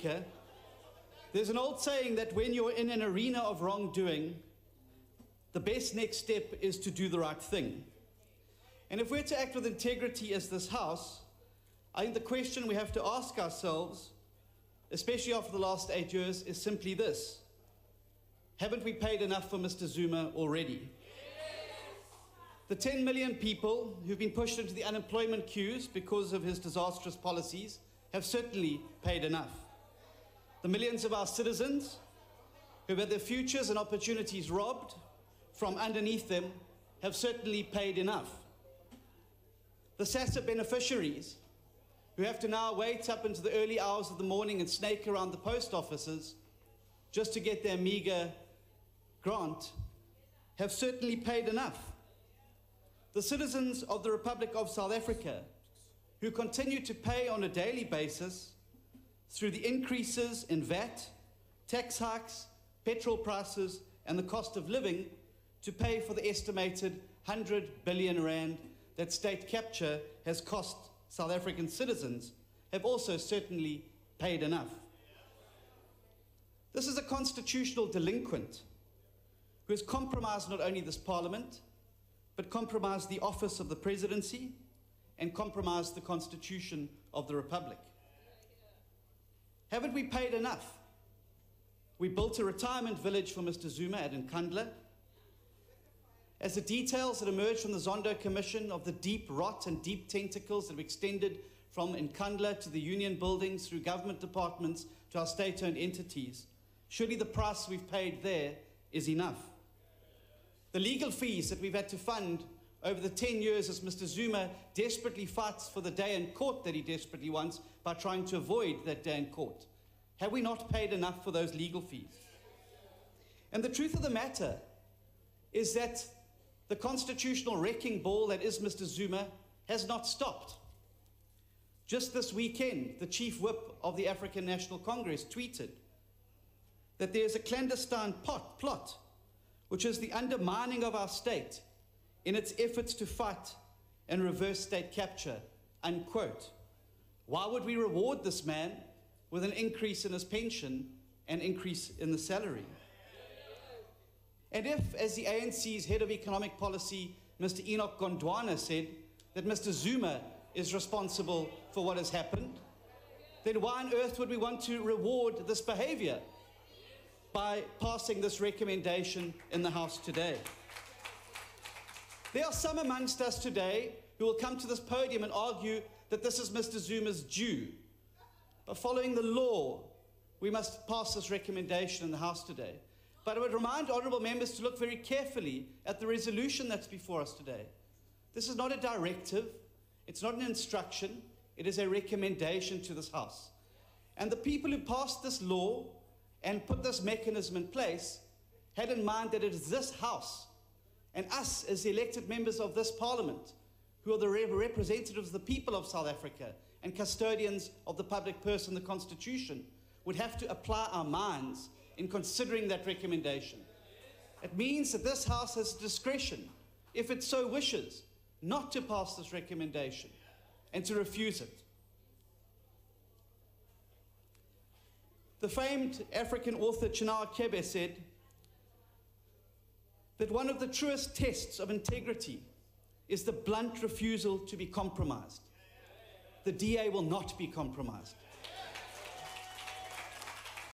Africa, there's an old saying that when you're in an arena of wrongdoing, the best next step is to do the right thing. And if we're to act with integrity as this House, I think the question we have to ask ourselves, especially after the last 8 years, is simply this: haven't we paid enough for Mr. Zuma already? The 10 million people who've been pushed into the unemployment queues because of his disastrous policies have certainly paid enough. The millions of our citizens who've had their futures and opportunities robbed from underneath them have certainly paid enough. The SASSA beneficiaries who have to now wait up into the early hours of the morning and snake around the post offices just to get their meager grant have certainly paid enough. The citizens of the Republic of South Africa who continue to pay on a daily basis through the increases in VAT, tax hikes, petrol prices, and the cost of living to pay for the estimated 100 billion rand that state capture has cost South African citizens have also certainly paid enough. This is a constitutional delinquent who has compromised not only this Parliament, but compromised the office of the presidency and compromised the Constitution of the Republic. Haven't we paid enough? We built a retirement village for Mr. Zuma at Nkandla. As the details that emerged from the Zondo Commission of the deep rot and deep tentacles that have extended from Nkandla to the union buildings through government departments to our state-owned entities, surely the price we've paid there is enough. The legal fees that we've had to fund over the 10 years as Mr. Zuma desperately fights for the day in court that he desperately wants by trying to avoid that day in court. Have we not paid enough for those legal fees? And the truth of the matter is that the constitutional wrecking ball that is Mr. Zuma has not stopped. Just this weekend, the chief whip of the African National Congress tweeted that there is a clandestine plot, which is the undermining of our state in its efforts to fight and reverse state capture, unquote. Why would we reward this man with an increase in his pension and increase in the salary? And if, as the ANC's head of economic policy, Mr. Enoch Gondwana, said that Mr. Zuma is responsible for what has happened, then why on earth would we want to reward this behavior by passing this recommendation in the House today? There are some amongst us today who will come to this podium and argue that this is Mr. Zuma's due. But following the law, we must pass this recommendation in the House today. But I would remind honourable members to look very carefully at the resolution that's before us today. This is not a directive, it's not an instruction, it is a recommendation to this House. And the people who passed this law and put this mechanism in place had in mind that it is this House and us as the elected members of this Parliament who are the representatives of the people of South Africa and custodians of the public purse and the Constitution would have to apply our minds in considering that recommendation. It means that this House has discretion, if it so wishes, not to pass this recommendation and to refuse it. The famed African author Chinua Achebe said that one of the truest tests of integrity is the blunt refusal to be compromised. The DA will not be compromised.